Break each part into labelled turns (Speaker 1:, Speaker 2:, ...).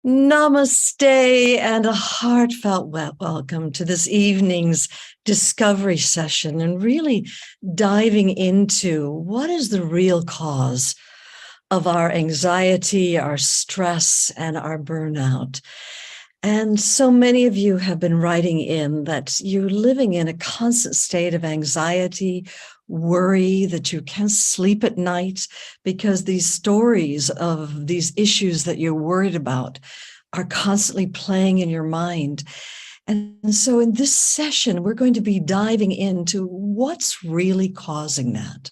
Speaker 1: Namaste and a heartfelt welcome to this evening's discovery session and really diving into what is the real cause of our anxiety, our stress, and our burnout. And so many of you have been writing in that you're living in a constant state of anxiety, worry, that you can't sleep at night because these stories of these issues that you're worried about are constantly playing in your mind. And so in this session, we're going to be diving into what's really causing that.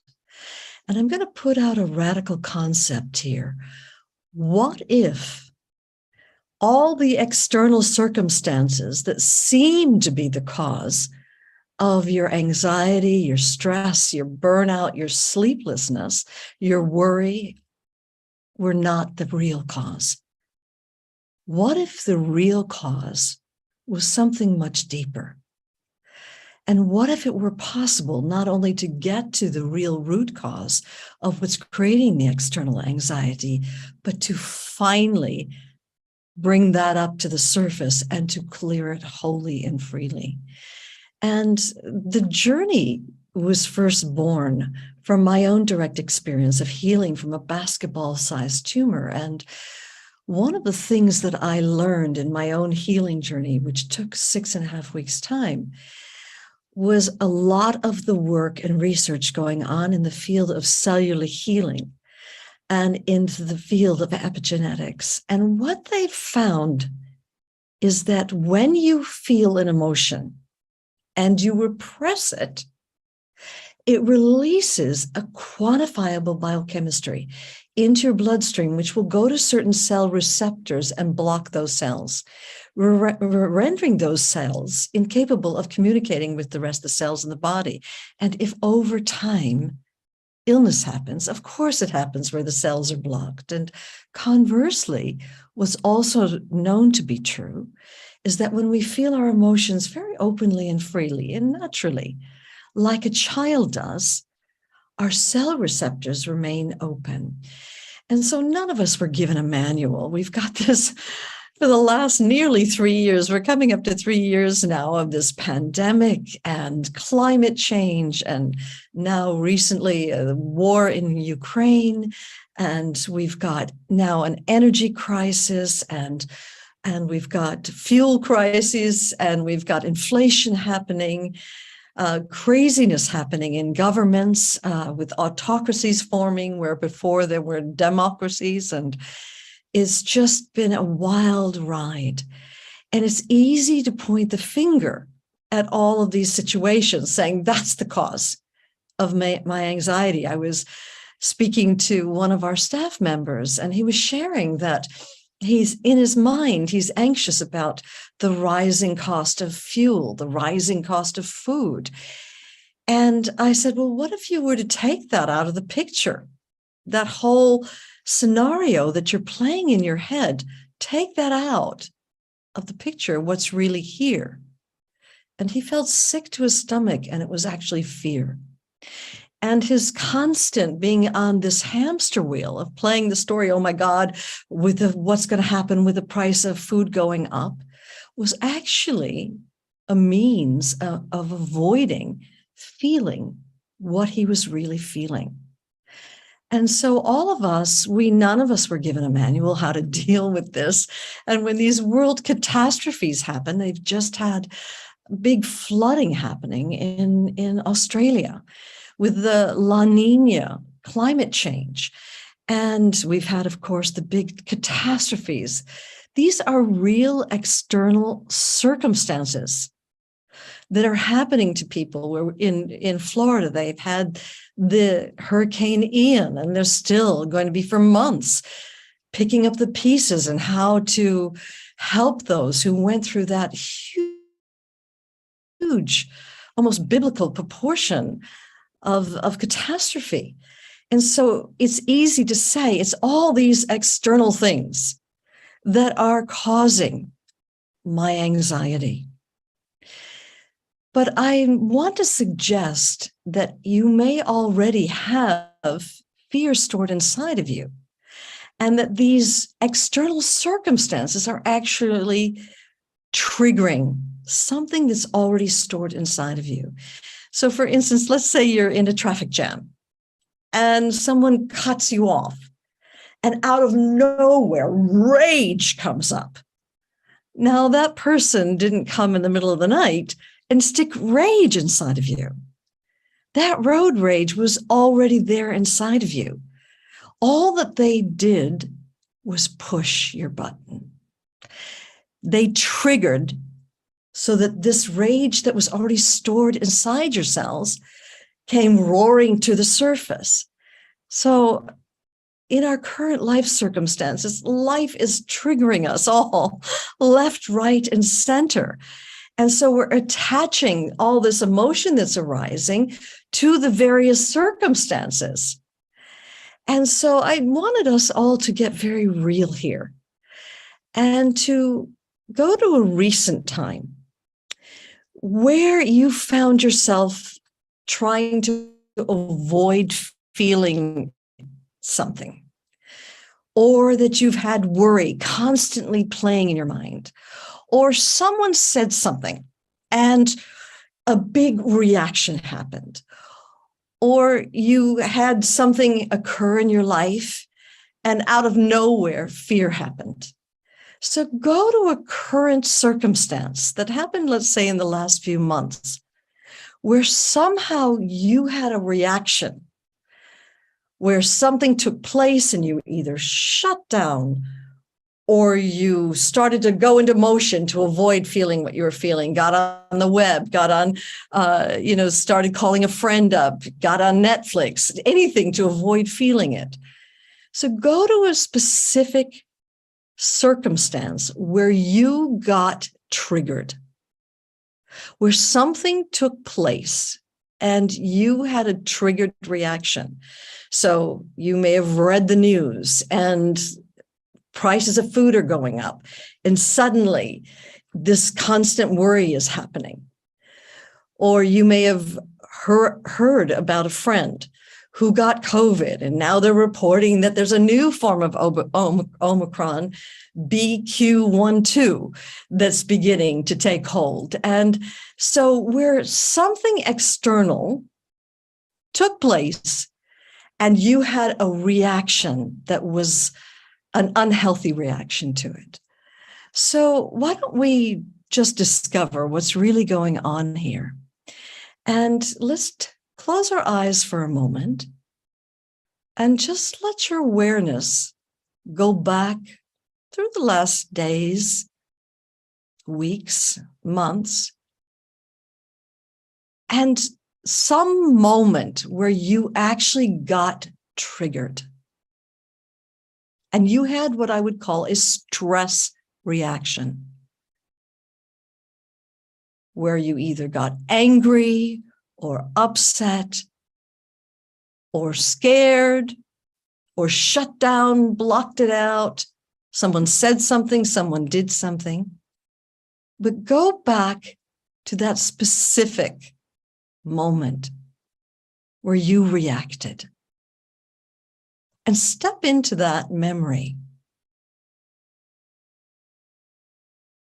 Speaker 1: And I'm going to put out a radical concept here. What if all the external circumstances that seem to be the cause of your anxiety, your stress, your burnout, your sleeplessness, your worry were not the real cause? What if the real cause was something much deeper? And what if it were possible not only to get to the real root cause of what's creating the external anxiety, but to finally bring that up to the surface and to clear it wholly and freely? And the journey was first born from my own direct experience of healing from a basketball-sized tumor. And one of the things that I learned in my own healing journey, which took 6.5 weeks' time, was a lot of the work and research going on in the field of cellular healing and into the field of epigenetics. And what they found is that when you feel an emotion and you repress it, it releases a quantifiable biochemistry into your bloodstream, which will go to certain cell receptors and block those cells, rendering those cells incapable of communicating with the rest of the cells in the body. And if over time illness happens, of course it happens where the cells are blocked. And conversely, what's also known to be true is that when we feel our emotions very openly and freely and naturally, like a child does, our cell receptors remain open. And so none of us were given a manual. We've got this for the last nearly 3 years. We're coming up to 3 years now of this pandemic and climate change, and now recently the war in Ukraine. And we've got now an energy crisis, and we've got fuel crises, and we've got inflation happening. Craziness happening in governments with autocracies forming where before there were democracies, and it's just been a wild ride. And it's easy to point the finger at all of these situations saying that's the cause of my anxiety. I was speaking to one of our staff members and he was sharing that he's in his mind, he's anxious about the rising cost of fuel, the rising cost of food. And I said, well, what if you were to take that out of the picture? That whole scenario that you're playing in your head, take that out of the picture, what's really here. And he felt sick to his stomach, and it was actually fear. And his constant being on this hamster wheel of playing the story, oh my God, with what's going to happen with the price of food going up, was actually a means of avoiding feeling what he was really feeling. And so all of us, none of us were given a manual how to deal with this. And when these world catastrophes happen, they've just had big flooding happening in Australia with the La Nina climate change. And we've had, of course, the big catastrophes. These are real external circumstances that are happening to people. Where in Florida, they've had the Hurricane Ian, and they're still going to be for months picking up the pieces and how to help those who went through that huge, almost biblical proportion of catastrophe. And so it's easy to say it's all these external things that are causing my anxiety. But I want to suggest that you may already have fear stored inside of you. and that these external circumstances are actually triggering something that's already stored inside of you. So for instance, let's say you're in a traffic jam and someone cuts you off, and out of nowhere, rage comes up. Now, that person didn't come in the middle of the night and stick rage inside of you. That road rage was already there inside of you. All that they did was push your button. They triggered so that this rage that was already stored inside your cells came roaring to the surface. So in our current life circumstances, life is triggering us all left, right, and center. And so we're attaching all this emotion that's arising to the various circumstances. And so I wanted us all to get very real here and to go to a recent time where you found yourself trying to avoid feeling something, or that you've had worry constantly playing in your mind, or someone said something and a big reaction happened, or you had something occur in your life and out of nowhere fear happened. So go to a current circumstance that happened, let's say, in the last few months, where somehow you had a reaction, where something took place and you either shut down or you started to go into motion to avoid feeling what you were feeling, got on the web, got on, started calling a friend up, got on Netflix, anything to avoid feeling it. So go to a specific circumstance where you got triggered, where something took place and you had a triggered reaction. So you may have read the news and prices of food are going up, and suddenly this constant worry is happening. Or you may have heard about a friend who got COVID, and now they're reporting that there's a new form of Omicron, BQ.1.2, that's beginning to take hold. And so where something external took place and you had a reaction that was an unhealthy reaction to it. So why don't we just discover what's really going on here? And let's close our eyes for a moment and just let your awareness go back through the last days, weeks, months, and some moment where you actually got triggered. And you had what I would call a stress reaction, where you either got angry or upset or scared or shut down, blocked it out. Someone said something, someone did something. But go back to that specific moment where you reacted. And step into that memory.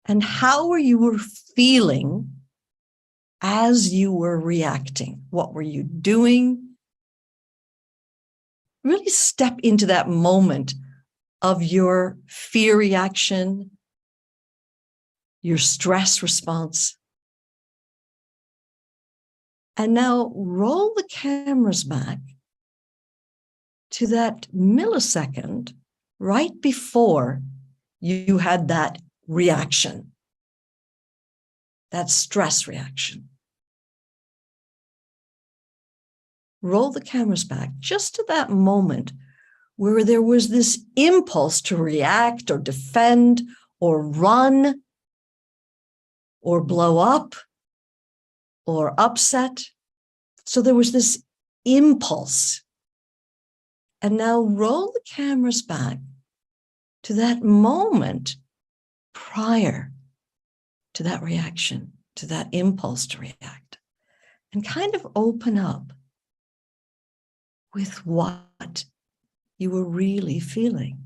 Speaker 1: And how were you feeling as you were reacting? What were you doing? Really step into that moment of your fear reaction, your stress response. And now roll the cameras back to that millisecond right before you had that reaction, that stress reaction. Roll the cameras back just to that moment where there was this impulse to react or defend or run or blow up or upset. So there was this impulse. And now roll the cameras back to that moment prior to that reaction, to that impulse to react, and kind of open up with what you were really feeling.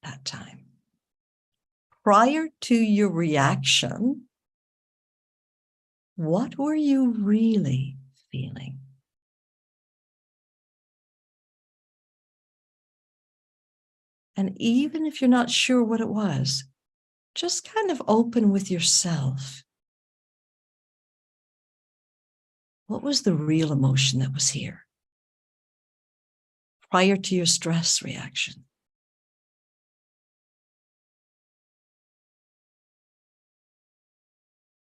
Speaker 1: that time. Prior to your reaction, what were you really feeling? And even if you're not sure what it was, just kind of open with yourself. What was the real emotion that was here prior to your stress reaction?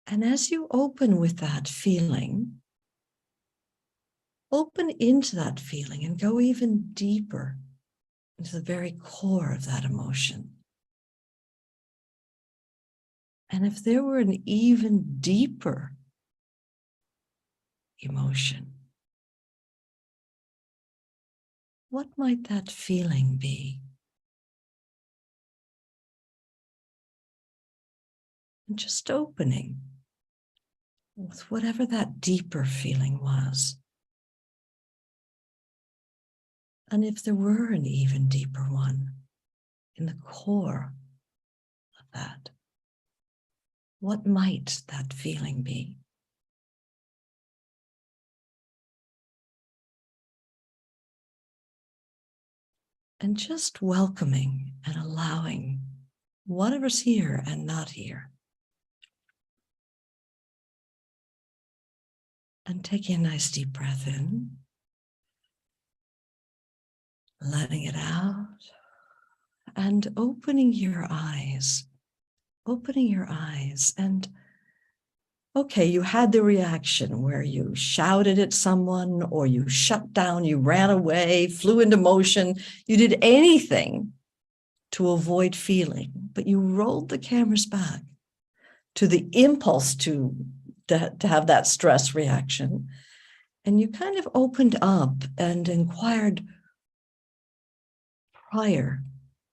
Speaker 1: And as you open with that feeling, open into that feeling and go even deeper into the very core of that emotion. And if there were an even deeper emotion, what might that feeling be? And just opening with whatever that deeper feeling was. And if there were an even deeper one in the core of that, what might that feeling be? And just welcoming and allowing whatever's here and not here. And taking a nice deep breath in, letting it out, and opening your eyes. Opening your eyes. And okay, you had the reaction where you shouted at someone, or you shut down, you ran away, flew into motion, you did anything to avoid feeling, but you rolled the cameras back to the impulse to have that stress reaction. And you kind of opened up and inquired prior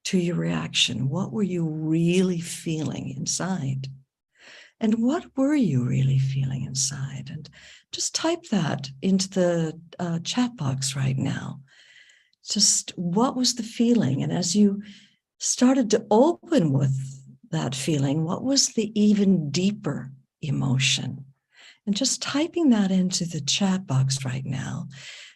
Speaker 1: to your reaction, what were you really feeling inside? And what were you really feeling inside? And just type that into the chat box right now. Just what was the feeling? And as you started to open with that feeling, what was the even deeper emotion? And just typing that into the chat box right now.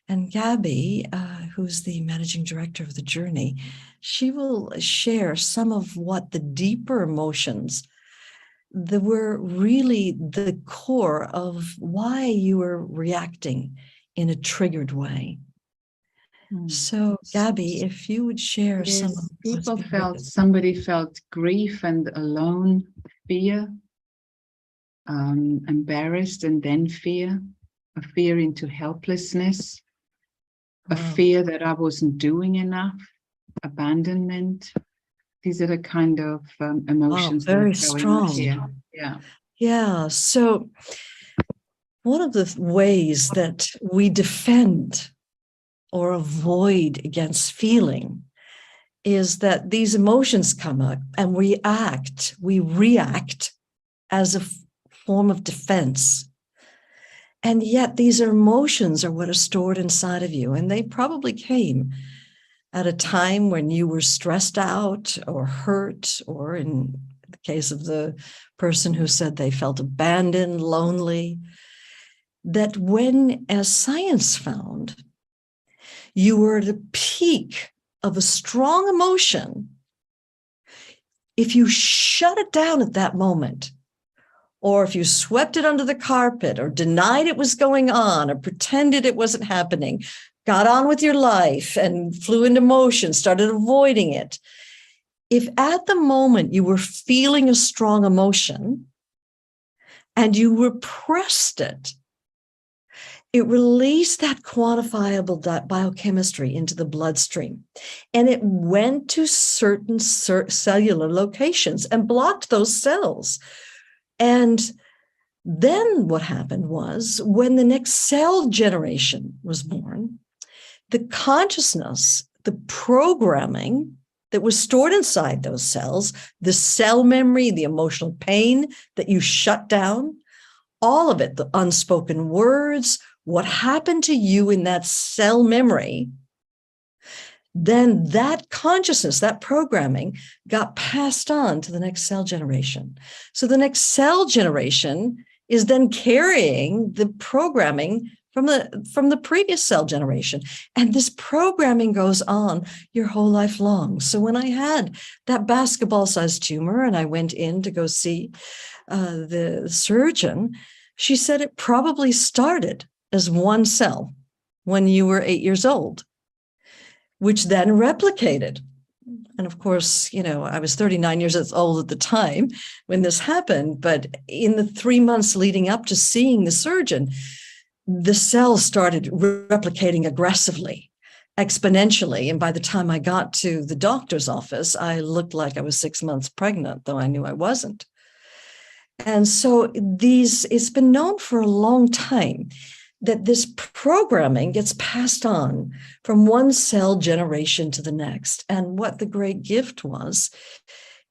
Speaker 1: And Gabby, who's the managing director of the journey, she will share some of what the deeper emotions that were really the core of why you were reacting in a triggered way. So, Gabby, if you would share some of
Speaker 2: somebody felt grief and alone, fear, embarrassed, and then fear, a fear into helplessness, a fear that I wasn't doing enough, abandonment. These are the kind of emotions
Speaker 1: very
Speaker 2: that are going
Speaker 1: strong
Speaker 2: on here.
Speaker 1: Yeah. So one of the ways that we defend or avoid against feeling is that these emotions come up and we react as a form of defense. And yet these emotions are what are stored inside of you. And they probably came at a time when you were stressed out or hurt, or in the case of the person who said they felt abandoned, lonely, that when, as science found, you were at a peak of a strong emotion, if you shut it down at that moment, or if you swept it under the carpet or denied it was going on or pretended it wasn't happening, got on with your life and flew into motion, started avoiding it. If at the moment you were feeling a strong emotion and you repressed it, it released that quantifiable biochemistry into the bloodstream, and it went to certain cellular locations and blocked those cells. And then what happened was, when the next cell generation was born, the consciousness, the programming that was stored inside those cells, the cell memory, the emotional pain that you shut down, all of it, the unspoken words, what happened to you in that cell memory, then that consciousness, that programming got passed on to the next cell generation. So the next cell generation is then carrying the programming from the previous cell generation. And this programming goes on your whole life long. So when I had that basketball-sized tumor and I went in to go see the surgeon, she said it probably started as one cell when you were 8 years old, which then replicated. And of course, I was 39 years old at the time when this happened, but in the 3 months leading up to seeing the surgeon, the cells started replicating aggressively, exponentially. And by the time I got to the doctor's office, I looked like I was 6 months pregnant, though I knew I wasn't. And so it's been known for a long time that this programming gets passed on from one cell generation to the next. And what the great gift was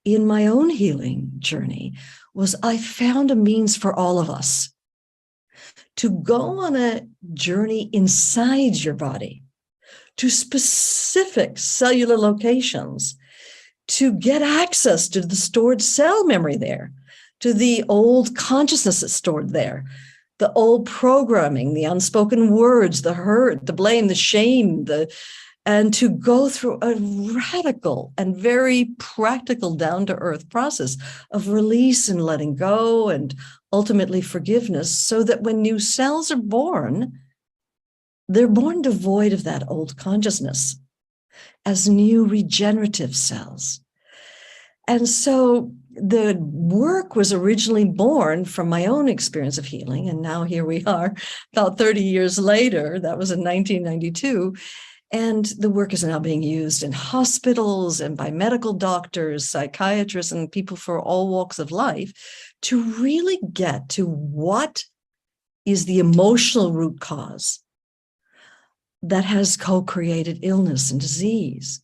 Speaker 1: in my own healing journey was I found a means for all of us to go on a journey inside your body to specific cellular locations to get access to the stored cell memory there, to the old consciousness that's stored there, the old programming, the unspoken words, the hurt, the blame, the shame, and to go through a radical and very practical, down-to-earth process of release and letting go and ultimately forgiveness, so that when new cells are born, they're born devoid of that old consciousness as new regenerative cells. And so the work was originally born from my own experience of healing. And now here we are about 30 years later. That was in 1992. And the work is now being used in hospitals and by medical doctors, psychiatrists, and people for all walks of life to really get to what is the emotional root cause that has co-created illness and disease.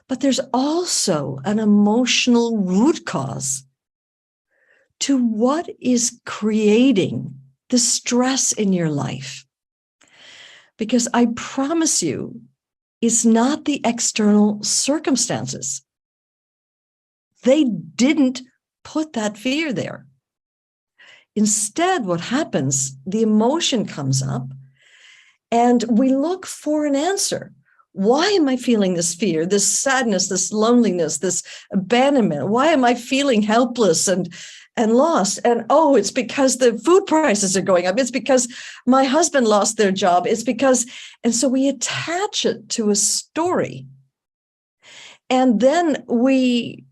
Speaker 1: But there's also an emotional root cause to what is creating the stress in your life. Because I promise you, it's not the external circumstances. They didn't put that fear there. Instead, what happens, the emotion comes up and we look for an answer. Why am I feeling this fear, this sadness, this loneliness, this abandonment? Why am I feeling helpless and lost? And oh, it's because the food prices are going up. It's because my husband lost their job. It's because, and so we attach it to a story. And then we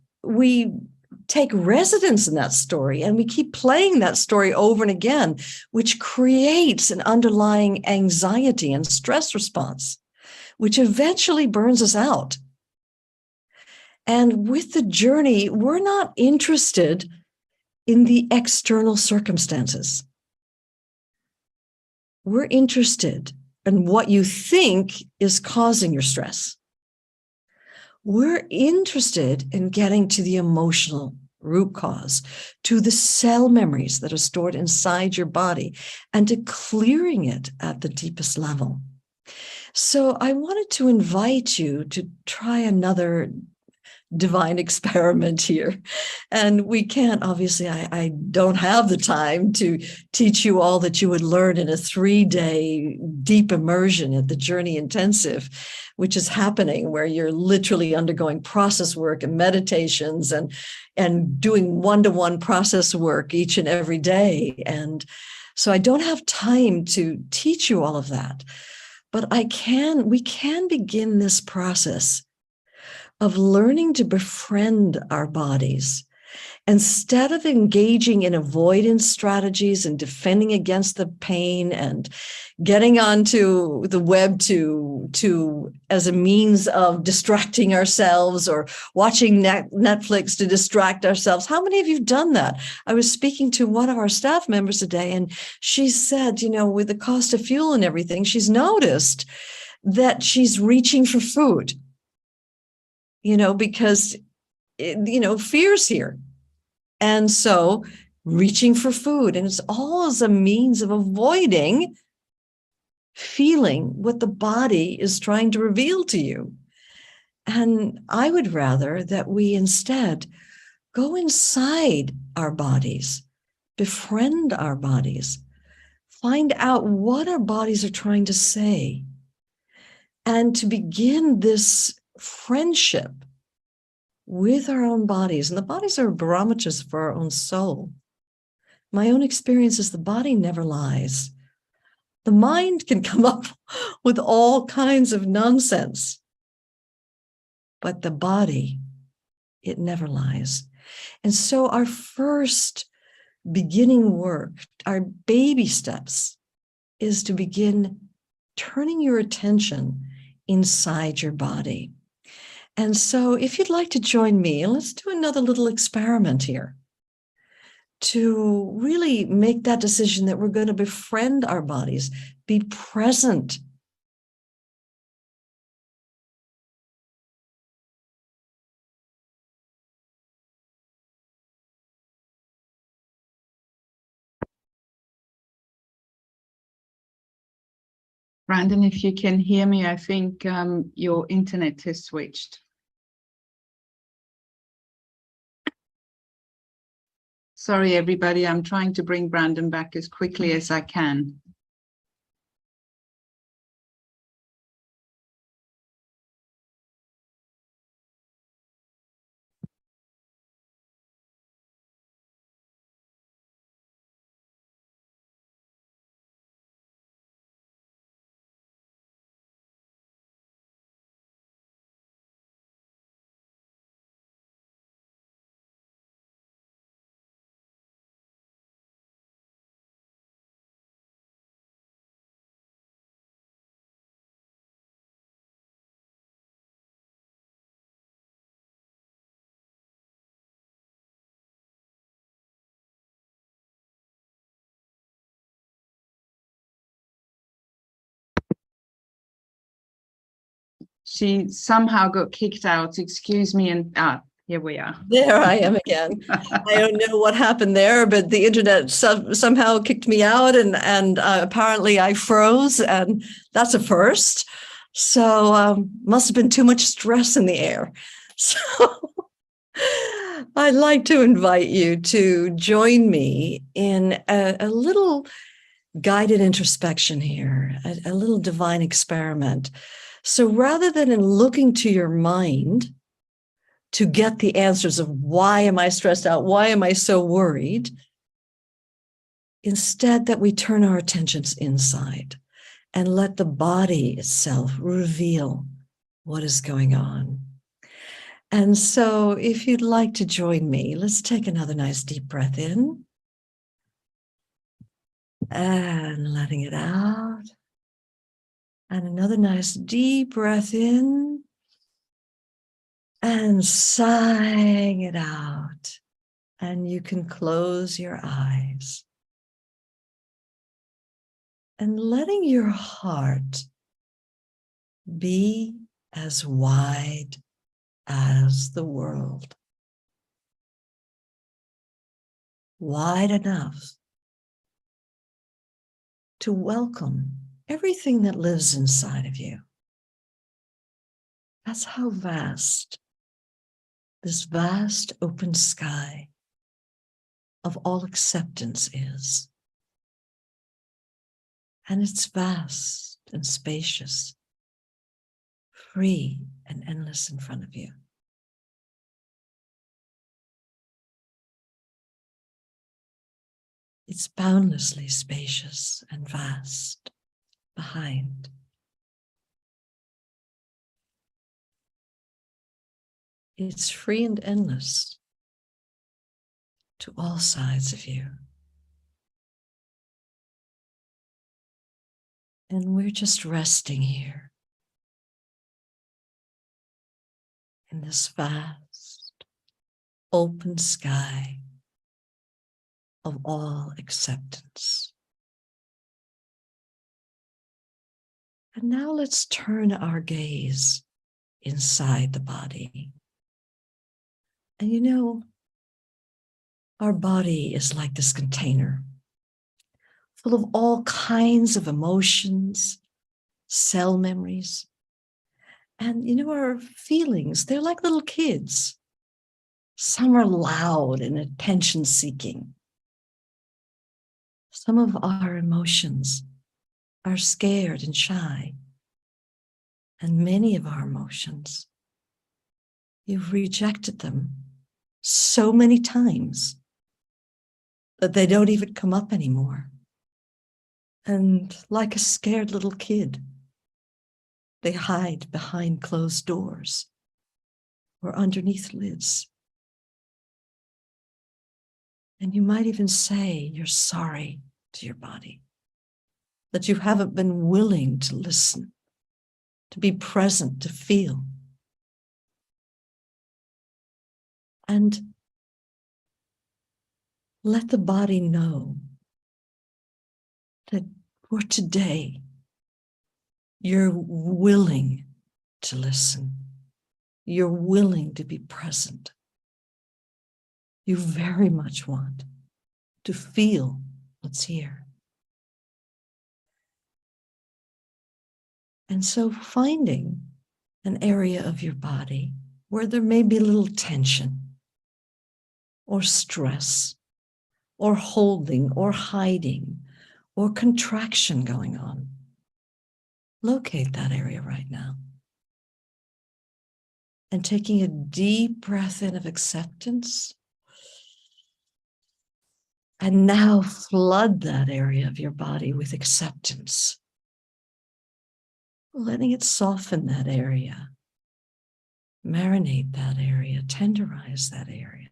Speaker 1: take residence in that story and we keep playing that story over and again, which creates an underlying anxiety and stress response, which eventually burns us out. And with the journey, we're not interested in the external circumstances. We're interested in what you think is causing your stress. We're interested in getting to the emotional root cause, to the cell memories that are stored inside your body, and to clearing it at the deepest level. So I wanted to invite you to try another divine experiment here. And we can't, obviously, I don't have the time to teach you all that you would learn in a 3-day deep immersion at the Journey Intensive, which is happening where you're literally undergoing process work and meditations and doing one-to-one process work each and every day. And so I don't have time to teach you all of that, but we can begin this process of learning to befriend our bodies. Instead of engaging in avoidance strategies and defending against the pain and getting onto the web to as a means of distracting ourselves or watching Netflix to distract ourselves. How many of you have done that? I was speaking to one of our staff members today, and she said, with the cost of fuel and everything, she's noticed that she's reaching for food. Because, fear's here. And so reaching for food, and it's all as a means of avoiding feeling what the body is trying to reveal to you. And I would rather that we instead go inside our bodies, befriend our bodies, find out what our bodies are trying to say, and to begin this friendship with our own bodies. And the bodies are barometers for our own soul. My own experience is the body never lies. The mind can come up with all kinds of nonsense, but the body, it never lies. And so our first beginning work, our baby steps, is to begin turning your attention inside your body. And so if you'd like to join me, let's do another little experiment here to really make that decision that we're going to befriend our bodies, be present.
Speaker 2: Brandon, if you can hear me, I think your internet has switched. Sorry, everybody. I'm trying to bring Brandon back as quickly as I can. She somehow got kicked out. Excuse me. And here we are.
Speaker 1: There I am again. I don't know what happened there, but the internet somehow kicked me out, and apparently I froze, and that's a first. So must have been too much stress in the air. So I'd like to invite you to join me in a little guided introspection here, a little divine experiment. So rather than in looking to your mind to get the answers of why am I stressed out, why am I so worried, instead that we turn our attentions inside and let the body itself reveal what is going on. And so if you'd like to join me, let's take another nice deep breath in and letting it out. And another nice deep breath in and sighing it out. And you can close your eyes. And letting your heart be as wide as the world. Wide enough to welcome everything that lives inside of you. That's how vast this vast open sky of all acceptance is. And it's vast and spacious, free and endless in front of you. It's boundlessly spacious and vast behind. It's free and endless to all sides of you. And we're just resting here in this vast, open sky of all acceptance. And now let's turn our gaze inside the body. And you know, our body is like this container full of all kinds of emotions, cell memories, And our feelings, they're like little kids. Some are loud and attention seeking. Some of our emotions are scared and shy. And many of our emotions, you've rejected them so many times that they don't even come up anymore. And like a scared little kid, they hide behind closed doors or underneath lids. And you might even say you're sorry to your body, that you haven't been willing to listen, to be present, to feel. And let the body know that for today, you're willing to listen. You're willing to be present. You very much want to feel what's here. And so finding an area of your body where there may be a little tension or stress or holding or hiding or contraction going on. Locate that area right now. And taking a deep breath in of acceptance. And now flood that area of your body with acceptance. Letting it soften that area. Marinate that area, tenderize that area.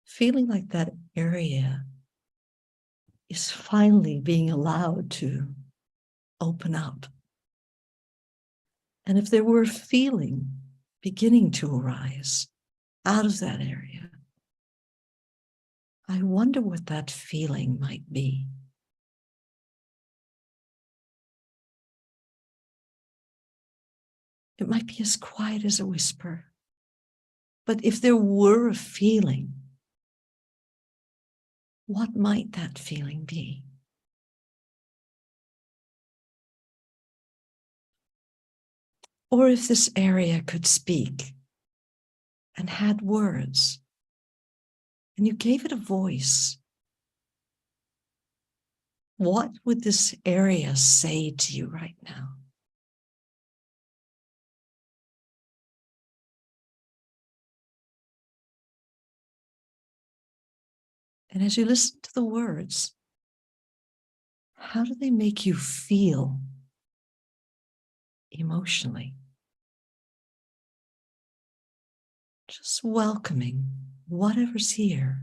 Speaker 1: Feeling like that area is finally being allowed to open up. And if there were a feeling beginning to arise out of that area, I wonder what that feeling might be. It might be as quiet as a whisper. But if there were a feeling, what might that feeling be? Or if this area could speak and had words, and you gave it a voice, what would this area say to you right now? And as you listen to the words, how do they make you feel emotionally? Just welcoming whatever's here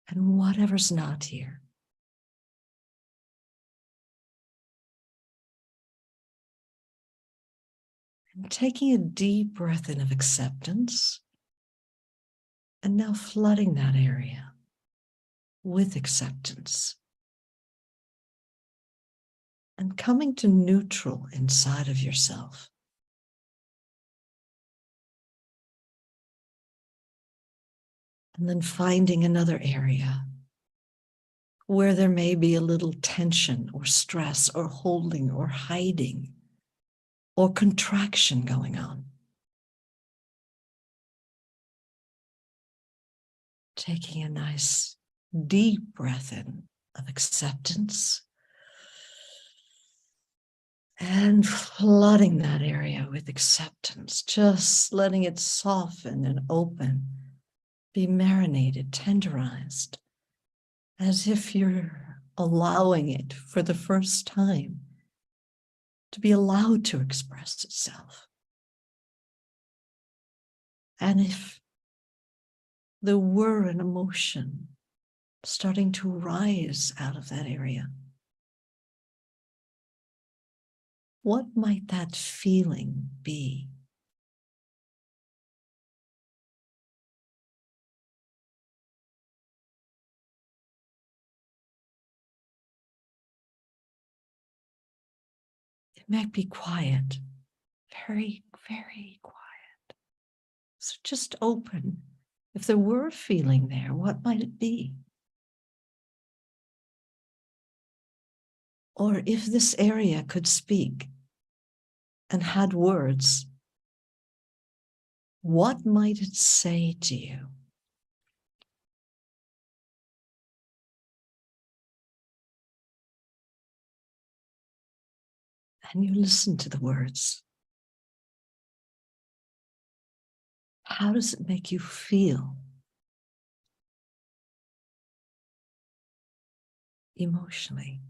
Speaker 1: and whatever's not here. And taking a deep breath in of acceptance, and now flooding that area with acceptance. And coming to neutral inside of yourself. And then finding another area where there may be a little tension or stress or holding or hiding or contraction going on. Taking a nice deep breath in of acceptance and flooding that area with acceptance, just letting it soften and open, be marinated, tenderized, as if you're allowing it for the first time to be allowed to express itself. And if there were an emotion starting to rise out of that area, what might that feeling be? It might be quiet, very, very quiet. So just open. If there were a feeling there, what might it be? Or if this area could speak and had words, what might it say to you? And you listen to the words. How does it make you feel emotionally?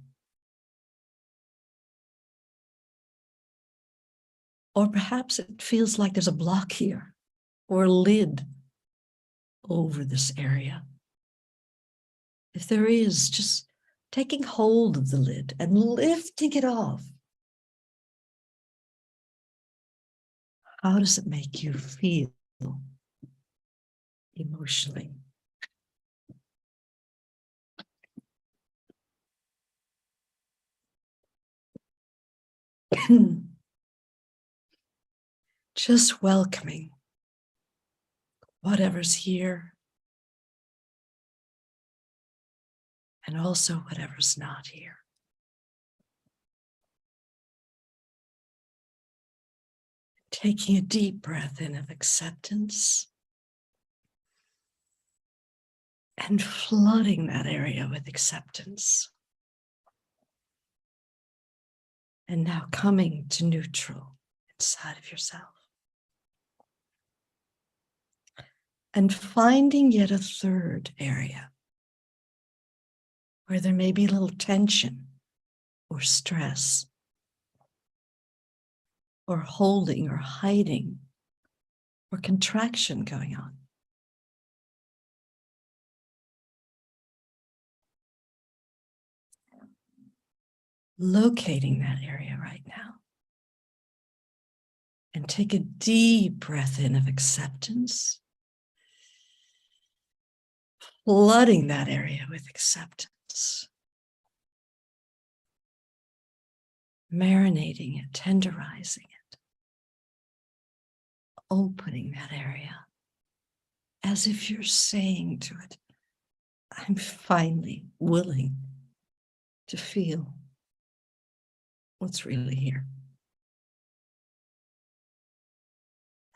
Speaker 1: Or perhaps it feels like there's a block here or a lid over this area. If there is, just taking hold of the lid and lifting it off. How does it make you feel emotionally? Just welcoming whatever's here and also whatever's not here. Taking a deep breath in of acceptance and flooding that area with acceptance. And now coming to neutral inside of yourself. And finding yet a third area where there may be a little tension or stress or holding or hiding or contraction going on. Locating that area right now. And take a deep breath in of acceptance. Flooding that area with acceptance. Marinating it, tenderizing it. Opening that area as if you're saying to it, I'm finally willing to feel what's really here.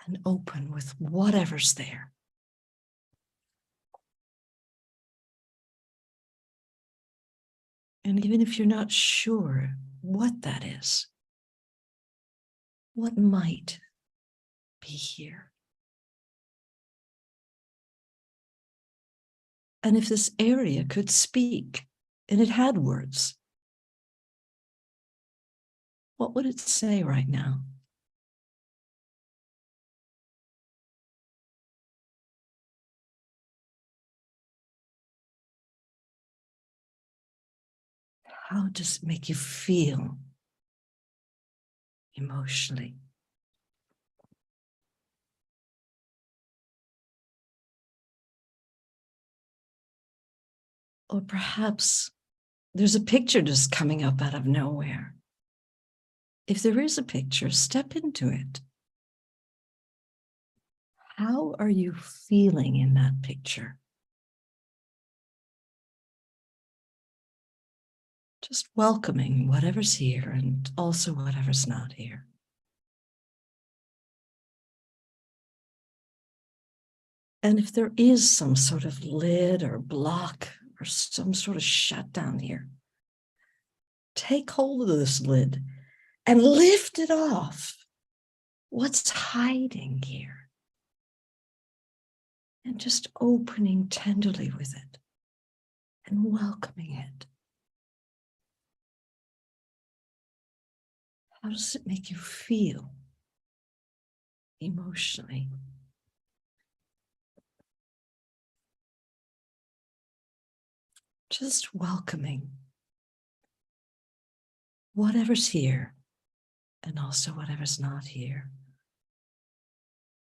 Speaker 1: And open with whatever's there. And even if you're not sure what that is, what might be here? And if this area could speak and it had words, what would it say right now? How does it make you feel emotionally? Or perhaps there's a picture just coming up out of nowhere. If there is a picture, step into it. How are you feeling in that picture? Just welcoming whatever's here and also whatever's not here. And if there is some sort of lid or block or some sort of shutdown here, take hold of this lid and lift it off. What's hiding here? And just opening tenderly with it and welcoming it. How does it make you feel emotionally? Just welcoming whatever's here and also whatever's not here.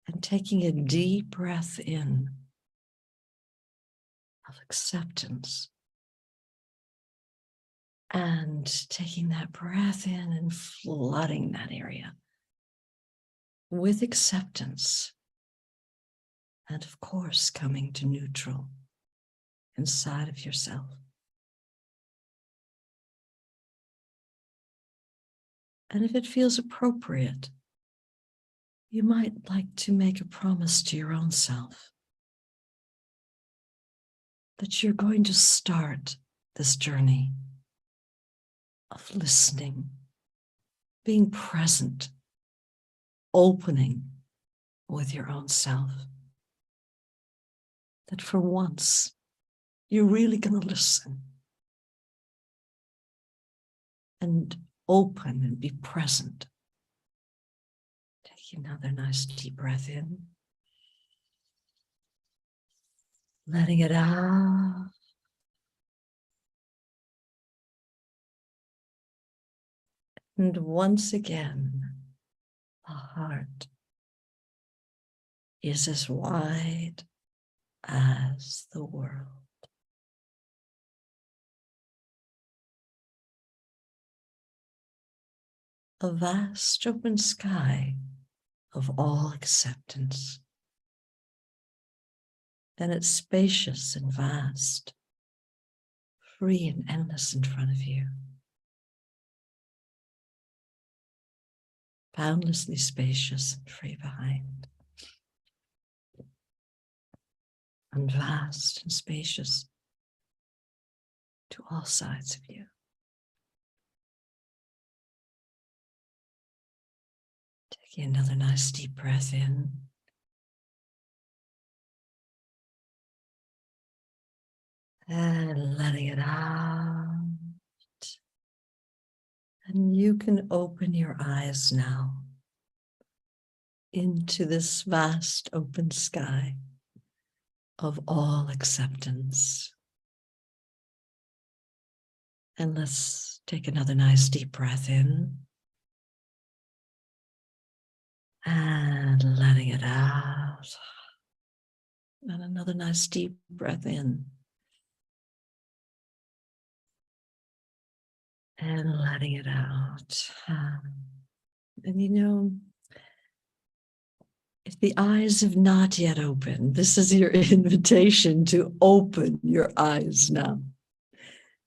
Speaker 1: And taking a deep breath in of acceptance. And taking that breath in and flooding that area with acceptance. And of course, coming to neutral inside of yourself. And if it feels appropriate, you might like to make a promise to your own self that you're going to start this journey of listening, being present, opening with your own self. That for once, you're really going to listen and open and be present. Take another nice deep breath in. Letting it out. And once again, the heart is as wide as the world. A vast open sky of all acceptance. And it's spacious and vast, free and endless in front of you. Boundlessly spacious and free behind. And vast and spacious to all sides of you. Taking another nice deep breath in. And letting it out. And you can open your eyes now into this vast open sky of all acceptance. And let's take another nice deep breath in. And letting it out. And another nice deep breath in. And letting it out. And you know, if the eyes have not yet opened, this is your invitation to open your eyes now.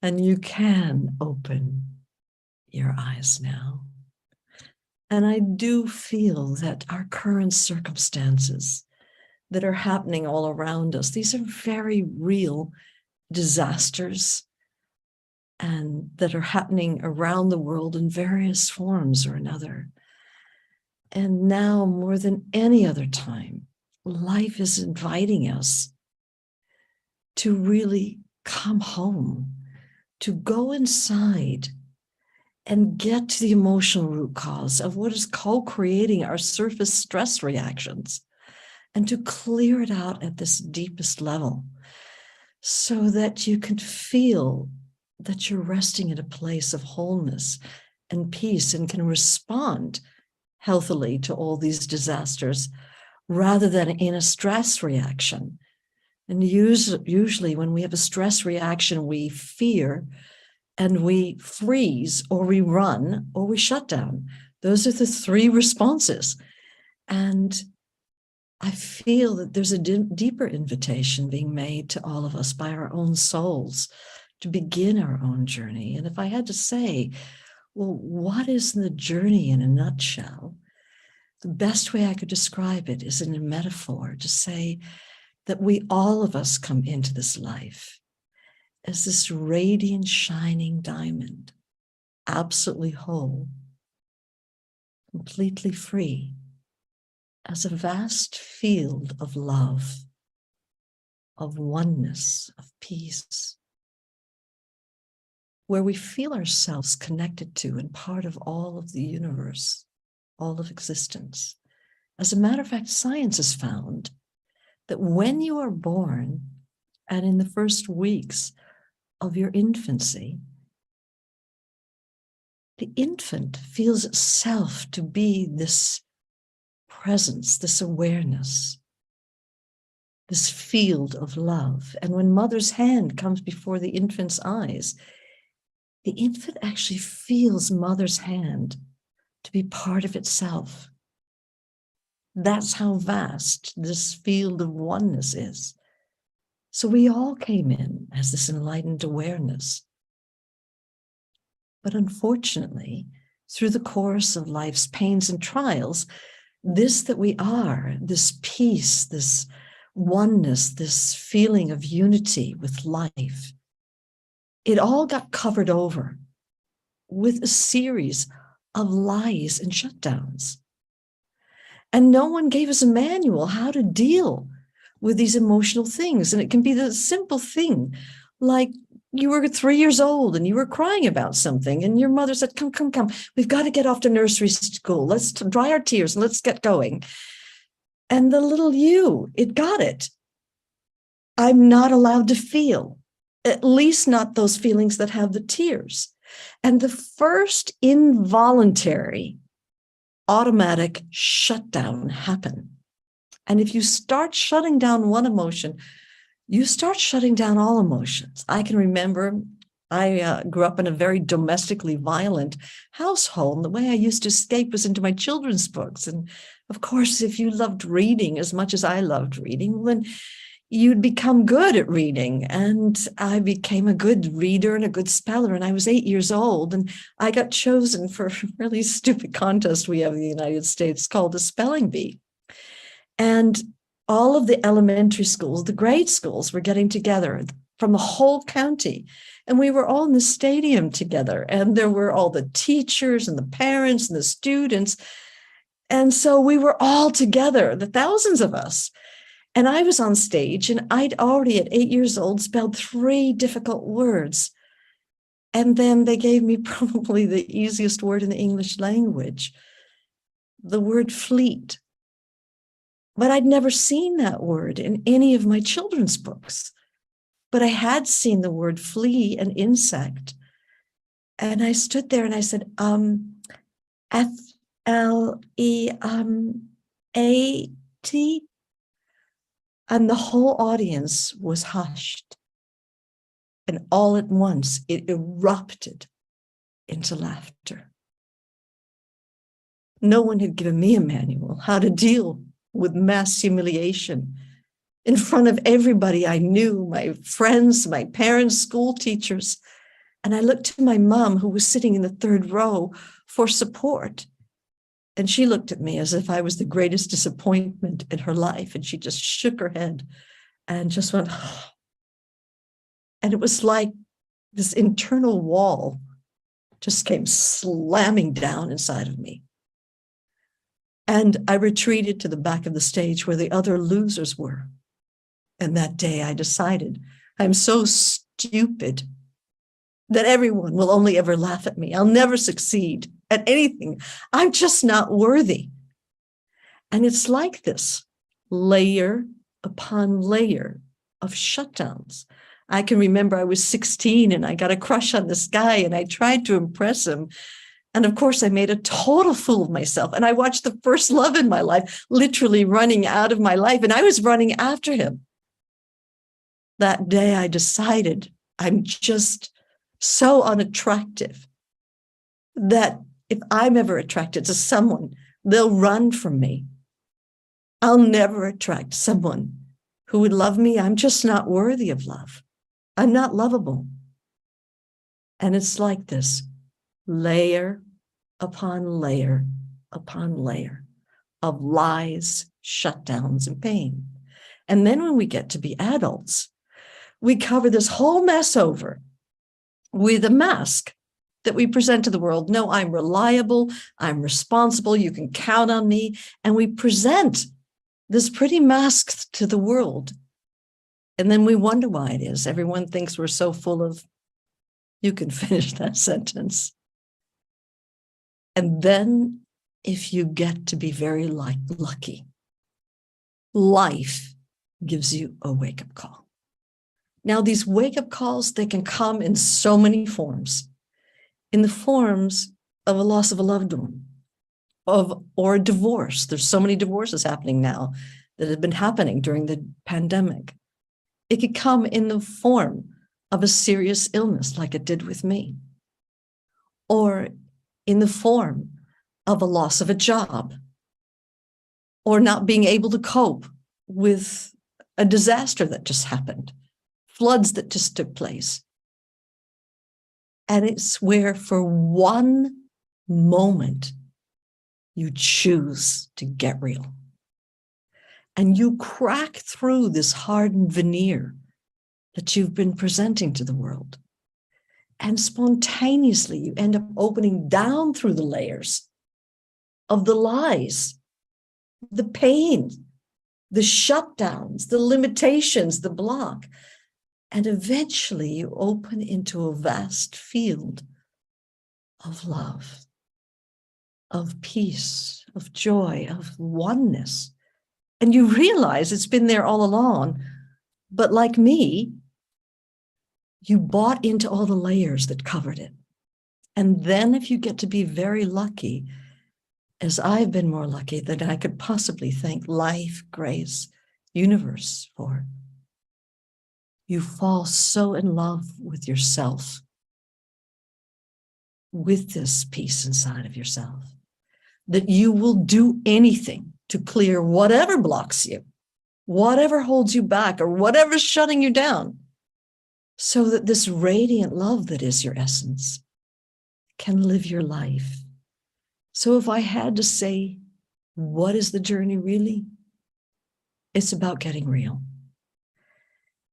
Speaker 1: And you can open your eyes now. And I do feel that our current circumstances that are happening all around us, these are very real disasters and that are happening around the world in various forms or another. And now more than any other time, life is inviting us to really come home, to go inside and get to the emotional root cause of what is co-creating our surface stress reactions and to clear it out at this deepest level so that you can feel that you're resting in a place of wholeness and peace and can respond healthily to all these disasters rather than in a stress reaction. And usually when we have a stress reaction, we fear and we freeze or we run or we shut down. Those are the three responses. And I feel that there's a deeper invitation being made to all of us by our own souls to begin our own journey. And if I had to say, well, what is the journey in a nutshell? The best way I could describe it is in a metaphor to say that we, all of us, come into this life as this radiant, shining diamond, absolutely whole, completely free, as a vast field of love, of oneness, of peace, where we feel ourselves connected to and part of all of the universe, all of existence. As a matter of fact, science has found that when you are born and in the first weeks of your infancy, the infant feels itself to be this presence, this awareness, this field of love. And when mother's hand comes before the infant's eyes, the infant actually feels mother's hand to be part of itself. That's how vast this field of oneness is. So we all came in as this enlightened awareness. But unfortunately, through the course of life's pains and trials, this that we are, this peace, this oneness, this feeling of unity with life, it all got covered over with a series of lies and shutdowns. And no one gave us a manual how to deal with these emotional things. And it can be the simple thing, like you were 3 years old and you were crying about something and your mother said, come, come, come, we've got to get off to nursery school. Let's dry our tears and let's get going. And the little you, it got it. I'm not allowed to feel, at least not those feelings that have the tears. And the first involuntary automatic shutdown happen. And if you start shutting down one emotion, you start shutting down all emotions. I can remember I grew up in a very domestically violent household. And the way I used to escape was into my children's books. And of course, if you loved reading as much as I loved reading, then you'd become good at reading. And I became a good reader and a good speller. And I was 8 years old and I got chosen for a really stupid contest we have in the United States called the Spelling Bee. And all of the elementary schools, the grade schools were getting together from the whole county. And we were all in the stadium together. And there were all the teachers and the parents and the students. And so we were all together, the thousands of us. And I was on stage and I'd already at 8 years old spelled 3 difficult words. And then they gave me probably the easiest word in the English language, the word fleet. But I'd never seen that word in any of my children's books. But I had seen the word flea and insect. And I stood there and I said, F-L-E-A-T. And the whole audience was hushed. And all at once, it erupted into laughter. No one had given me a manual how to deal with mass humiliation in front of everybody I knew, my friends, my parents, school teachers. And I looked to my mom, who was sitting in the 3rd row, for support. And she looked at me as if I was the greatest disappointment in her life. And she just shook her head and just went, oh. And it was like this internal wall just came slamming down inside of me. And I retreated to the back of the stage where the other losers were. And that day I decided, I'm so stupid that everyone will only ever laugh at me. I'll never succeed at anything. I'm just not worthy. And it's like this, layer upon layer of shutdowns. I can remember I was 16 and I got a crush on this guy and I tried to impress him. And of course, I made a total fool of myself. And I watched the first love in my life literally running out of my life. And I was running after him. That day, I decided I'm just so unattractive that if I'm ever attracted to someone, they'll run from me. I'll never attract someone who would love me. I'm just not worthy of love. I'm not lovable. And it's like this. Layer upon layer upon layer of lies, shutdowns, and pain. And then when we get to be adults, we cover this whole mess over with a mask that we present to the world. No, I'm reliable, I'm responsible, you can count on me. And we present this pretty mask to the world. And then we wonder why it is. Everyone thinks we're so full of, you can finish that sentence. And then if you get to be very lucky, life gives you a wake-up call. Now, these wake-up calls, they can come in so many forms. In the forms of a loss of a loved one, or a divorce. There's so many divorces happening now that have been happening during the pandemic. It could come in the form of a serious illness like it did with me, or in the form of a loss of a job, or not being able to cope with a disaster that just happened, floods that just took place. And it's where for 1 moment you choose to get real. And you crack through this hardened veneer that you've been presenting to the world. And spontaneously, you end up opening down through the layers of the lies, the pain, the shutdowns, the limitations, the block. And eventually you open into a vast field of love, of peace, of joy, of oneness. And you realize it's been there all along, but like me, you bought into all the layers that covered it. And then if you get to be very lucky, as I've been more lucky than I could possibly thank life, grace, universe for, you fall so in love with yourself, with this peace inside of yourself, that you will do anything to clear whatever blocks you, whatever holds you back, or whatever's shutting you down, so that this radiant love that is your essence can live your life. So if I had to say, what is the journey really? It's about getting real.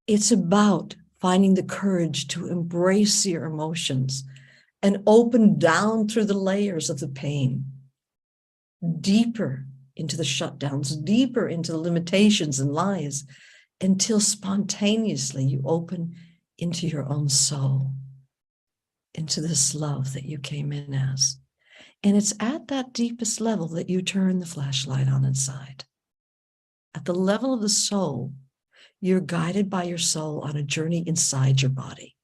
Speaker 1: It's about finding the courage to embrace your emotions and open down through the layers of the pain, deeper into the shutdowns, deeper into the limitations and lies, until spontaneously you open into your own soul, into this love that you came in as. And it's at that deepest level that you turn the flashlight on inside. At the level of the soul, you're guided by your soul on a journey inside your body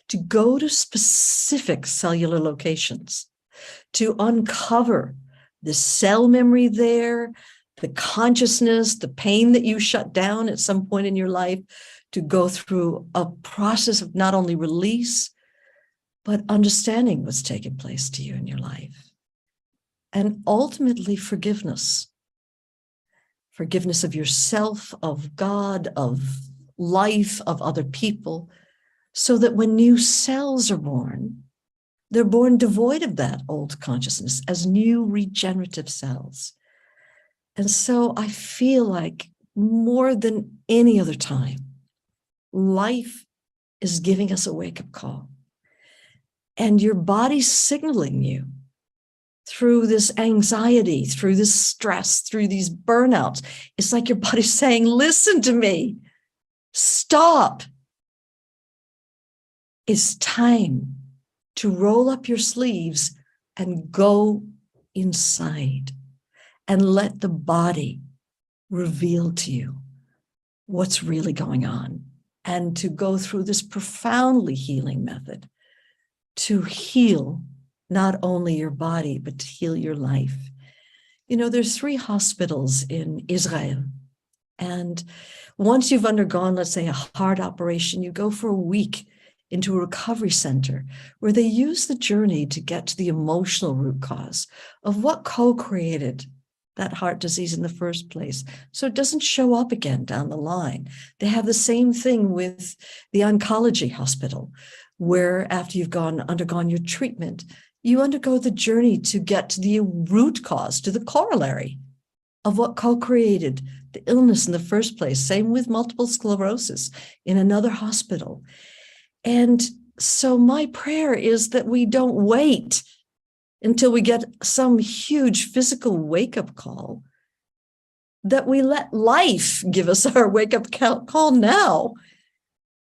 Speaker 1: to go to specific cellular locations, to uncover the cell memory there, the consciousness, the pain that you shut down at some point in your life, to go through a process of not only release, but understanding what's taken place to you in your life. And ultimately forgiveness. Forgiveness of yourself, of God, of life, of other people, so that when new cells are born, they're born devoid of that old consciousness as new regenerative cells. And so I feel like more than any other time, life is giving us a wake-up call. And your body's signaling you through this anxiety, through this stress, through these burnouts. It's like your body's saying, listen to me, stop. It's time to roll up your sleeves and go inside and let the body reveal to you what's really going on, and to go through this profoundly healing method to heal not only your body, but to heal your life. You know, there's 3 hospitals in Israel. And once you've undergone, let's say, a heart operation, you go for a week into a recovery center where they use the journey to get to the emotional root cause of what co-created that heart disease in the first place, so it doesn't show up again down the line. They have the same thing with the oncology hospital, where after you've undergone your treatment, you undergo the journey to get to the root cause, to the corollary of what co-created the illness in the first place. Same with multiple sclerosis in another hospital. And so my prayer is that we don't wait until we get some huge physical wake-up call, that we let life give us our wake-up call now.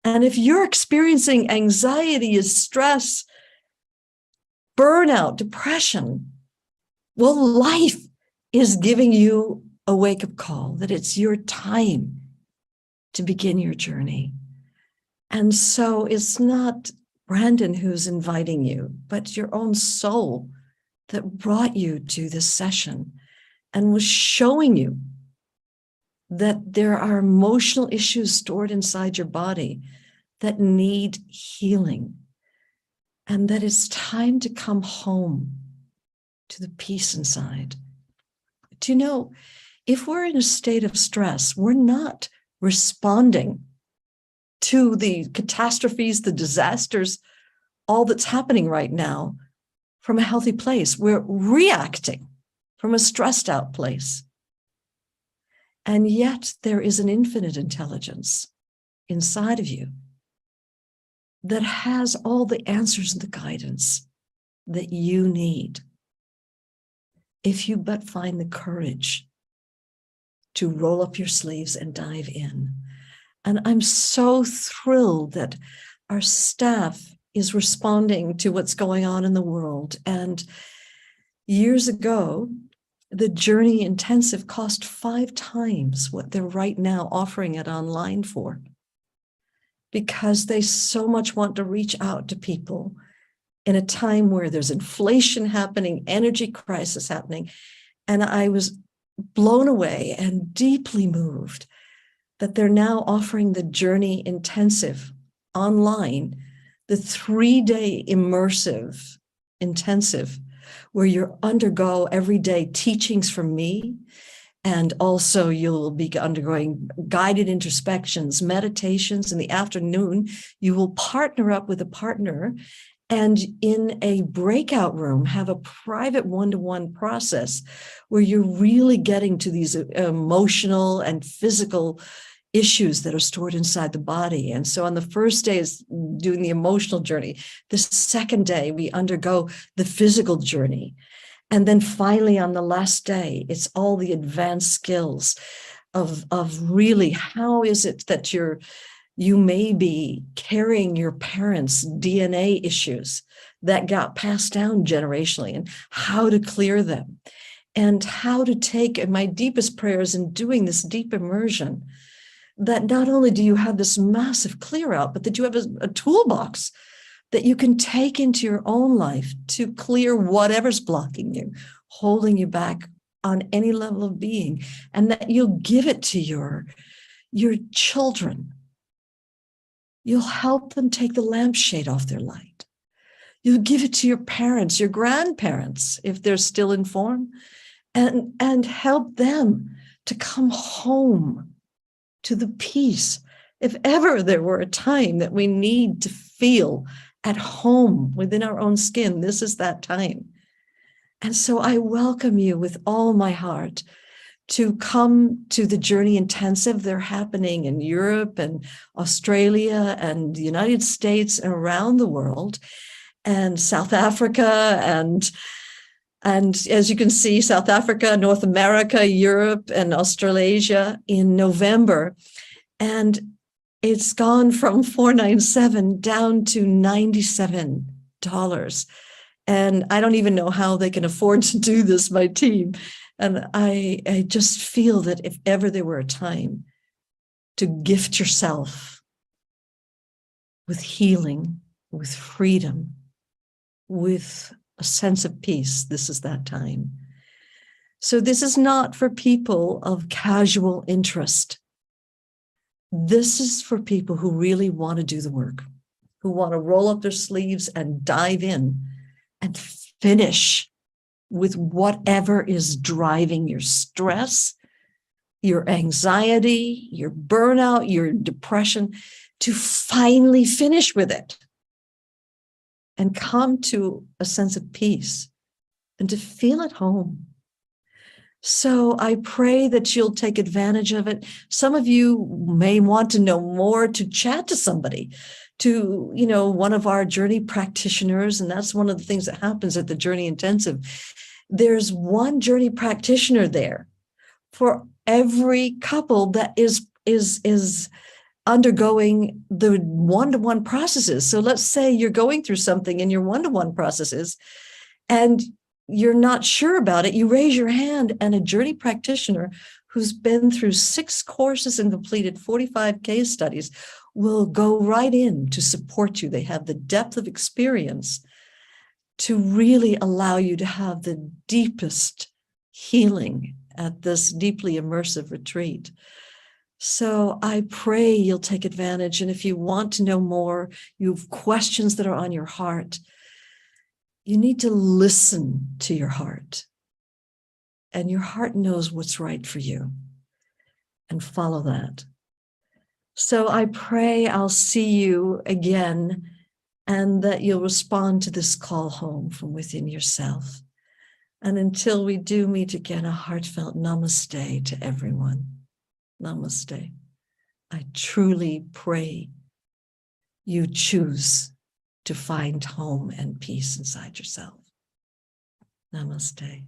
Speaker 1: And if you're experiencing anxiety, stress, burnout, depression, well, life is giving you a wake-up call that it's your time to begin your journey. And so it's not Brandon who's inviting you, but your own soul that brought you to this session and was showing you that there are emotional issues stored inside your body that need healing, and that it's time to come home to the peace inside. Do you know, if we're in a state of stress, we're not responding to the catastrophes, the disasters, all that's happening right now from a healthy place. We're reacting from a stressed out place. And yet there is an infinite intelligence inside of you that has all the answers and the guidance that you need. If you but find the courage to roll up your sleeves and dive in. And I'm so thrilled that our staff is responding to what's going on in the world. And years ago, the Journey Intensive cost 5 times what they're right now offering it online for, because they so much want to reach out to people in a time where there's inflation happening, energy crisis happening. And I was blown away and deeply moved that they're now offering the Journey Intensive online, the 3-day immersive intensive, where you undergo every day teachings from me. And also you'll be undergoing guided introspections, meditations. In the afternoon, you will partner up with a partner and in a breakout room, have a private one-to-one process where you're really getting to these emotional and physical issues that are stored inside the body. And so on the first day is doing the emotional journey. The second day, we undergo the physical journey. And then finally, on the last day, it's all the advanced skills of really, how is it that you may be carrying your parents' DNA issues that got passed down generationally, and how to clear them, and how to take, and my deepest prayers in doing this deep immersion, that not only do you have this massive clear out, but that you have a toolbox that you can take into your own life to clear whatever's blocking you, holding you back on any level of being, and that you'll give it to your children. You'll help them take the lampshade off their light. You'll give it to your parents, your grandparents, if they're still in form, and help them to come home to the peace. If ever there were a time that we need to feel at home within our own skin, this is that time. And so I welcome you with all my heart to come to the Journey Intensive. They're happening in Europe and Australia and the United States and around the world, and South Africa, and as you can see, South Africa, North America, Europe, and Australasia in November. And it's gone from $497 down to $97. And I don't even know how they can afford to do this, my team. And I just feel that if ever there were a time to gift yourself with healing, with freedom, with a sense of peace, this is that time. So this is not for people of casual interest. This is for people who really want to do the work, who want to roll up their sleeves and dive in and finish with whatever is driving your stress, your anxiety, your burnout, your depression, to finally finish with it and come to a sense of peace and to feel at home. So I pray that you'll take advantage of it. Some of you may want to know more, to chat to somebody, to, one of our Journey practitioners. And that's one of the things that happens at the Journey Intensive. There's one Journey practitioner there for every couple that is undergoing the one-to-one processes. So let's say you're going through something in your one-to-one processes and you're not sure about it, you raise your hand, and a Journey practitioner who's been through 6 courses and completed 45 case studies will go right in to support you. They have the depth of experience to really allow you to have the deepest healing at this deeply immersive retreat. So I pray you'll take advantage. And if you want to know more, you have questions that are on your heart, you need to listen to your heart. And your heart knows what's right for you. And follow that. So I pray I'll see you again and that you'll respond to this call home from within yourself. And until we do meet again, a heartfelt namaste to everyone. Namaste. I truly pray you choose to find home and peace inside yourself. Namaste.